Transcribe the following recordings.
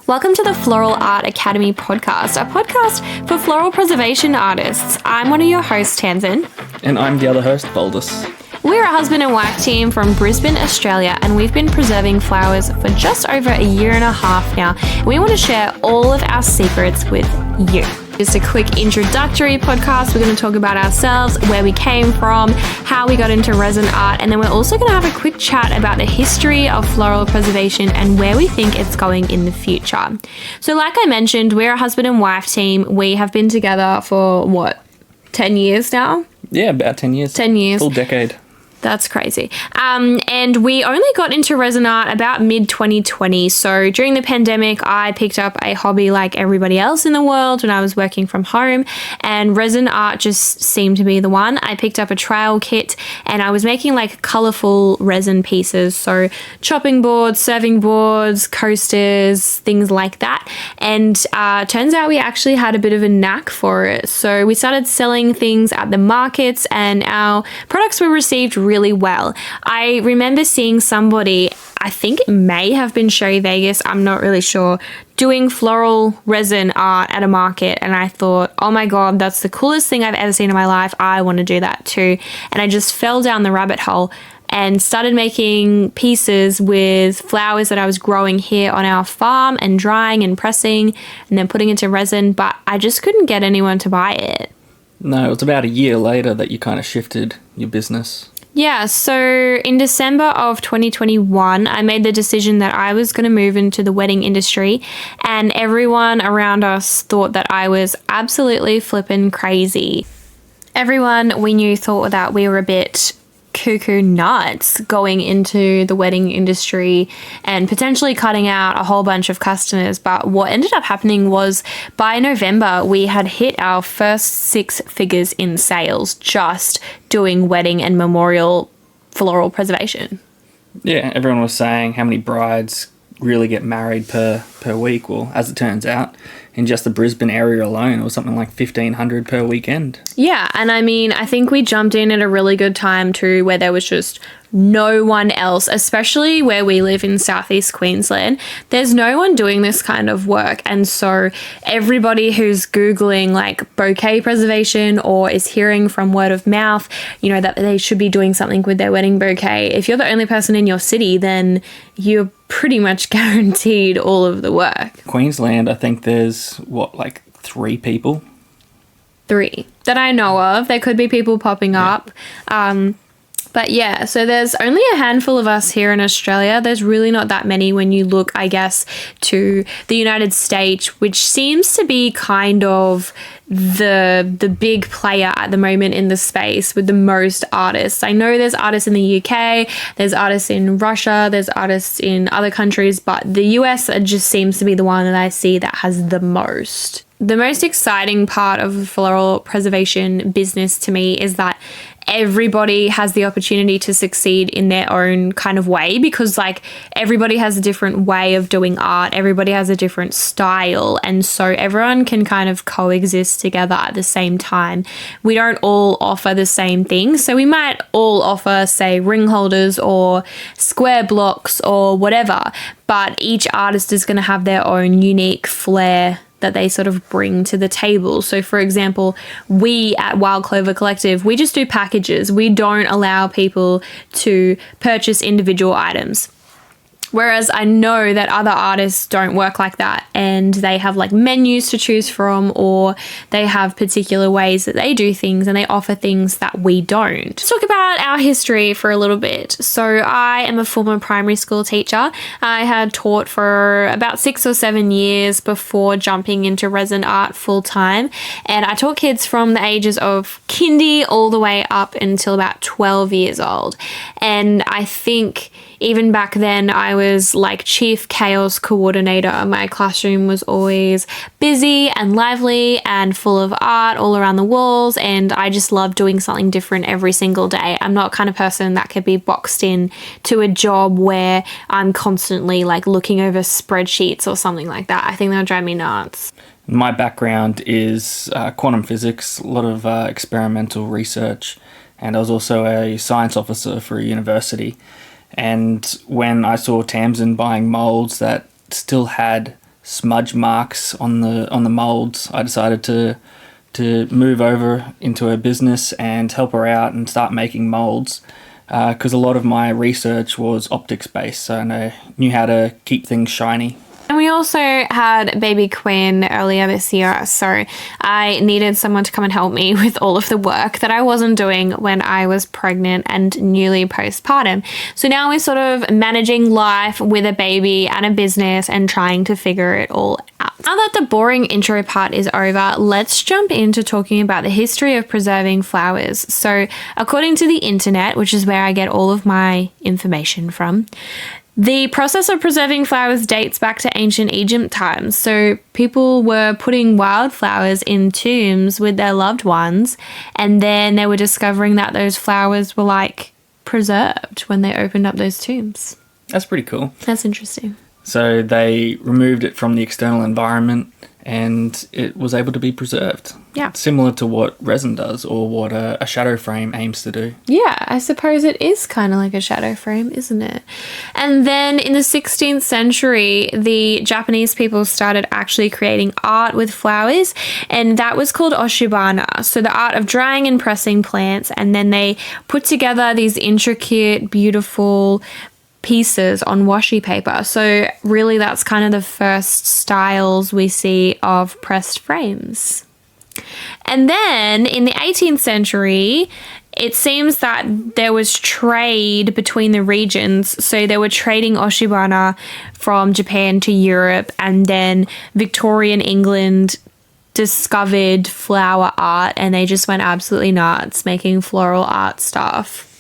Welcome to the Floral Art Academy podcast, a podcast for floral preservation artists. I'm one of your hosts, Tamsin. And I'm the other host, Baldus. We're a husband and wife team from Brisbane, Australia, and we've been preserving flowers for just over a year and a half now. We want to share all of our secrets with you. Just a quick introductory podcast. We're going to talk about ourselves, where we came from, how we got into resin art, and then we're also going to have a quick chat about the history of floral preservation and where we think it's going in the future. So like I mentioned, we're a husband and wife team. We have been together for 10 years now? Yeah, about 10 years. 10 years. Full decade. That's crazy. And we only got into resin art about mid-2020. So during the pandemic, I picked up a hobby like everybody else in the world when I was working from home, and resin art just seemed to be the one. I picked up a trial kit and I was making like colorful resin pieces. So chopping boards, serving boards, coasters, things like that. And turns out we actually had a bit of a knack for it. So we started selling things at the markets and our products were received really well. I remember seeing somebody, I think it may have been Sherry Vegas, I'm not really sure, doing floral resin art at a market, and I thought, oh my god, that's the coolest thing I've ever seen in my life. I want to do that too. And I just fell down the rabbit hole and started making pieces with flowers that I was growing here on our farm and drying and pressing and then putting into resin, but I just couldn't get anyone to buy it. No, it was about a year later that you kind of shifted your business. Yeah, so in December of 2021, I made the decision that I was going to move into the wedding industry, and everyone around us thought that I was absolutely flippin' crazy. Everyone we knew thought that we were a bit cuckoo nuts going into the wedding industry and potentially cutting out a whole bunch of customers. But what ended up happening was by November, we had hit our first 6 figures in sales just doing wedding and memorial floral preservation. Yeah, everyone was saying how many brides really get married per week. Well, as it turns out, in just the Brisbane area alone, it was something like 1,500 per weekend. Yeah, and I mean, I think we jumped in at a really good time too, where there was just no one else, especially where we live in Southeast Queensland. There's no one doing this kind of work. And so everybody who's Googling like bouquet preservation or is hearing from word of mouth, you know, that they should be doing something with their wedding bouquet, if you're the only person in your city, then you're pretty much guaranteed all of the work. Queensland, I think there's, 3 people? 3 that I know of. There could be people popping up. But yeah, so there's only a handful of us here in Australia. There's really not that many when you look, I guess, to the United States, which seems to be kind of the big player at the moment in the space with the most artists. I know there's artists in the UK, there's artists in Russia, there's artists in other countries, but the US just seems to be the one that I see that has the most. The most exciting part of the floral preservation business to me is that everybody has the opportunity to succeed in their own kind of way, because like everybody has a different way of doing art, everybody has a different style, and so everyone can kind of coexist together at the same time. We don't all offer the same thing, so we might all offer, say, ring holders or square blocks or whatever, but each artist is going to have their own unique flair that they sort of bring to the table. So for example, we at Wild Clover Collective, we just do packages. We don't allow people to purchase individual items. Whereas I know that other artists don't work like that, and they have like menus to choose from, or they have particular ways that they do things and they offer things that we don't. Let's talk about our history for a little bit. So I am a former primary school teacher. I had taught for about 6 or 7 years before jumping into resin art full time. And I taught kids from the ages of kindy all the way up until about 12 years old. And I think even back then, I was like chief chaos coordinator. My classroom was always busy and lively and full of art all around the walls, and I just love doing something different every single day. I'm not the kind of person that could be boxed in to a job where I'm constantly like looking over spreadsheets or something like that. I think that would drive me nuts. My background is quantum physics, a lot of experimental research, and I was also a science officer for a university. And when I saw Tamsin buying molds that still had smudge marks on the molds, I decided to move over into her business and help her out and start making molds, because a lot of my research was optics based, so I knew how to keep things shiny. And we also had baby Quinn earlier this year, so I needed someone to come and help me with all of the work that I wasn't doing when I was pregnant and newly postpartum. So now we're sort of managing life with a baby and a business and trying to figure it all out. Now that the boring intro part is over, let's jump into talking about the history of preserving flowers. So according to the internet, which is where I get all of my information from, the process of preserving flowers dates back to ancient Egypt times. So people were putting wildflowers in tombs with their loved ones, and then they were discovering that those flowers were like preserved when they opened up those tombs. That's pretty cool. That's interesting. So they removed it from the external environment and it was able to be preserved. Yeah. Similar to what resin does, or what a shadow frame aims to do. Yeah, I suppose it is kind of like a shadow frame, isn't it? And then in the 16th century, the Japanese people started actually creating art with flowers, and that was called oshibana. So the art of drying and pressing plants, and then they put together these intricate, beautiful pieces on washi paper. So really that's kind of the first styles we see of pressed frames. And then in the 18th century, it seems that there was trade between the regions. So they were trading oshibana from Japan to Europe, and then Victorian England discovered flower art and they just went absolutely nuts making floral art stuff,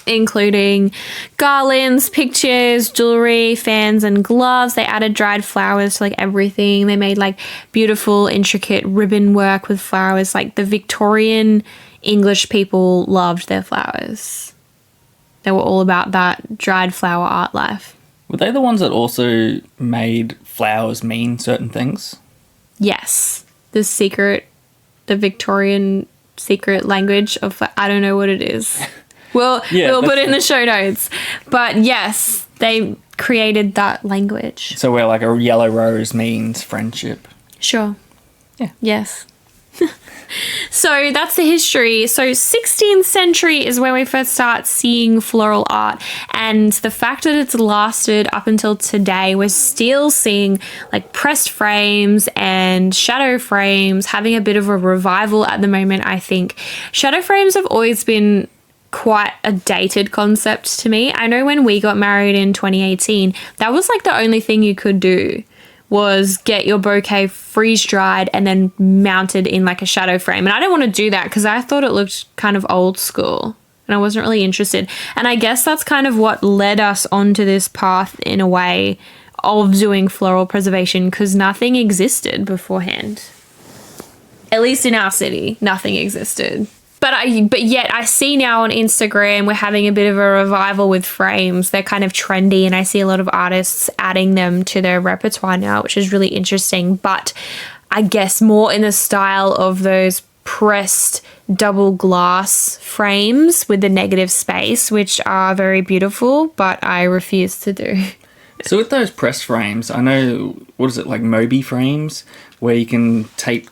including garlands, pictures, jewelry, fans, and gloves. They added dried flowers to like everything. They made like beautiful, intricate ribbon work with flowers. Like the Victorian English people loved their flowers. They were all about that dried flower art life. Were they the ones that also made flowers mean certain things? Yes. The Victorian secret language of, I don't know what it is. We'll put it in the show notes. But yes, they created that language. So where like a yellow rose means friendship. Sure. Yeah. Yes. So that's the history. So 16th century is where we first start seeing floral art, and the fact that it's lasted up until today, we're still seeing like pressed frames and shadow frames having a bit of a revival at the moment. I think shadow frames have always been quite a dated concept to me. I know when we got married in 2018, that was like the only thing you could do was get your bouquet freeze dried and then mounted in like a shadow frame. And I didn't want to do that because I thought it looked kind of old school and I wasn't really interested. And I guess that's kind of what led us onto this path in a way of doing floral preservation, because nothing existed beforehand. At least in our city, nothing existed. But yet I see now on Instagram we're having a bit of a revival with frames. They're kind of trendy and I see a lot of artists adding them to their repertoire now, which is really interesting. But I guess more in the style of those pressed double glass frames with the negative space, which are very beautiful, but I refuse to do. So with those pressed frames, I know, what is it, like Moby frames, where you can tape,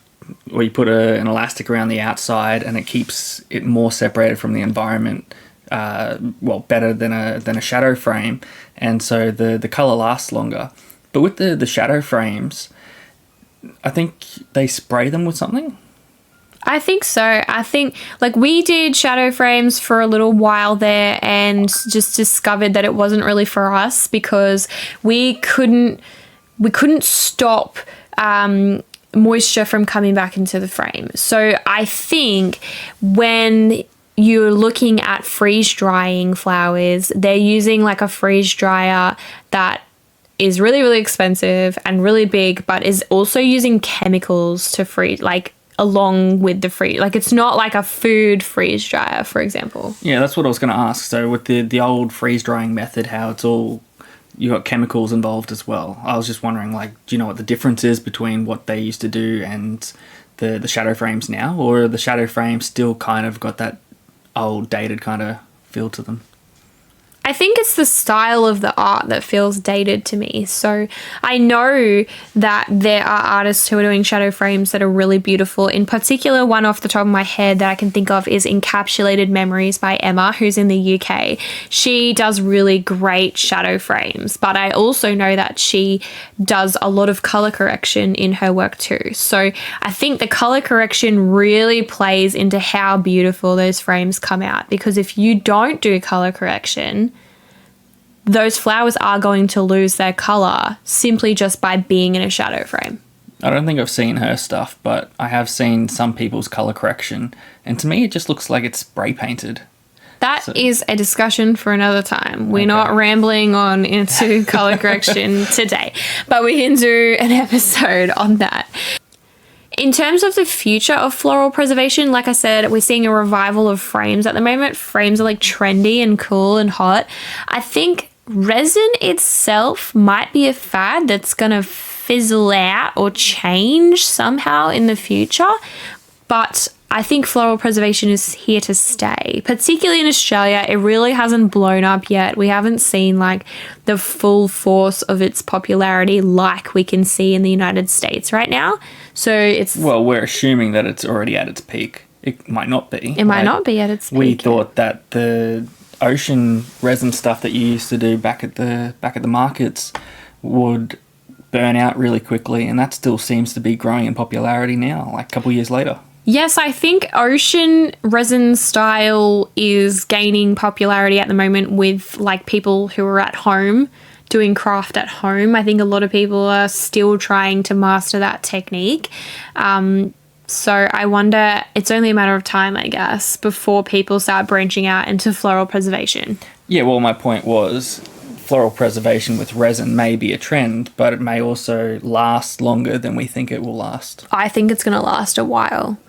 or you put an elastic around the outside and it keeps it more separated from the environment, better than a shadow frame, and so the colour lasts longer. But with the shadow frames, I think they spray them with something? I think so. I think like we did shadow frames for a little while there and just discovered that it wasn't really for us because we couldn't stop moisture from coming back into the frame. So I think when you're looking at freeze drying flowers, they're using like a freeze dryer that is really, really expensive and really big, but is also using chemicals to freeze, like along with the freeze. Like it's not like a food freeze dryer, for example. Yeah, that's what I was going to ask. So with the old freeze drying method, how it's all, you got chemicals involved as well. I was just wondering, like, do you know what the difference is between what they used to do and the shadow frames now? Or the shadow frames still kind of got that old dated kind of feel to them? I think it's the style of the art that feels dated to me. So I know that there are artists who are doing shadow frames that are really beautiful. In particular, one off the top of my head that I can think of is Encapsulated Memories by Emma, who's in the UK. She does really great shadow frames, but I also know that she does a lot of color correction in her work too. So I think the color correction really plays into how beautiful those frames come out, because if you don't do color correction, those flowers are going to lose their color simply just by being in a shadow frame. I don't think I've seen her stuff, but I have seen some people's color correction, and to me it just looks like it's spray painted. That is a discussion for another time. We're not rambling on into color correction today, but we can do an episode on that. In terms of the future of floral preservation, like I said, we're seeing a revival of frames at the moment. Frames are like trendy and cool and hot. I think resin itself might be a fad that's going to fizzle out or change somehow in the future, but I think floral preservation is here to stay, particularly in Australia. It really hasn't blown up yet. We haven't seen like the full force of its popularity like we can see in the United States right now. So it's... Well, we're assuming that it's already at its peak. It might not be. It might not be at its peak. We thought that the ocean resin stuff that you used to do back at the markets would burn out really quickly, and that still seems to be growing in popularity now, like a couple of years later. Yes, I think ocean resin style is gaining popularity at the moment with like people who are at home doing craft at home. I think a lot of people are still trying to master that technique. So I wonder, it's only a matter of time, I guess, before people start branching out into floral preservation. Yeah, well, my point was floral preservation with resin may be a trend, but it may also last longer than we think it will last. I think it's going to last a while.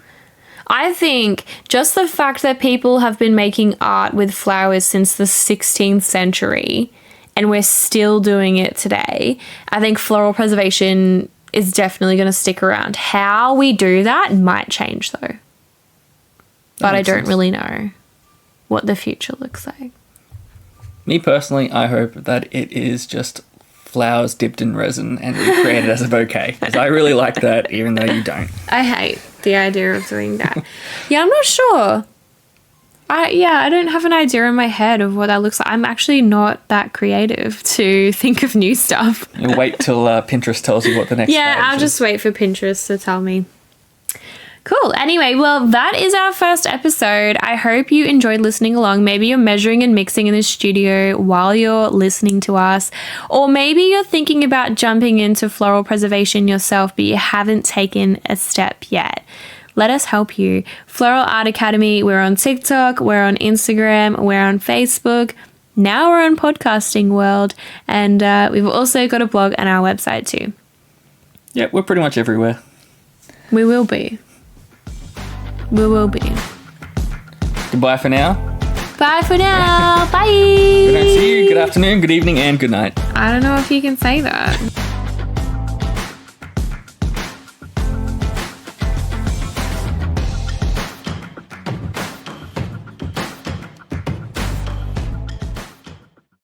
I think just the fact that people have been making art with flowers since the 16th century and we're still doing it today, I think floral preservation is definitely going to stick around. How we do that might change though. But I don't really know what the future looks like. Me personally, I hope that it is just flowers dipped in resin and recreated as a bouquet, because I really like that, even though you don't. I hate the idea of doing that. Yeah, I'm not sure. I don't have an idea in my head of what that looks like. I'm actually not that creative to think of new stuff. You'll wait till Pinterest tells you what the next Yeah, I'll just wait for Pinterest to tell me. Cool. Anyway, well, that is our first episode. I hope you enjoyed listening along. Maybe you're measuring and mixing in the studio while you're listening to us. Or maybe you're thinking about jumping into floral preservation yourself, but you haven't taken a step yet. Let us help you. Floral Art Academy, we're on TikTok, we're on Instagram, we're on Facebook. Now we're on Podcasting World. And we've also got a blog and our website too. Yeah, we're pretty much everywhere. We will be. We will be. Goodbye for now. Bye for now. Bye. Good night to you. Good afternoon, good evening, and good night. I don't know if you can say that.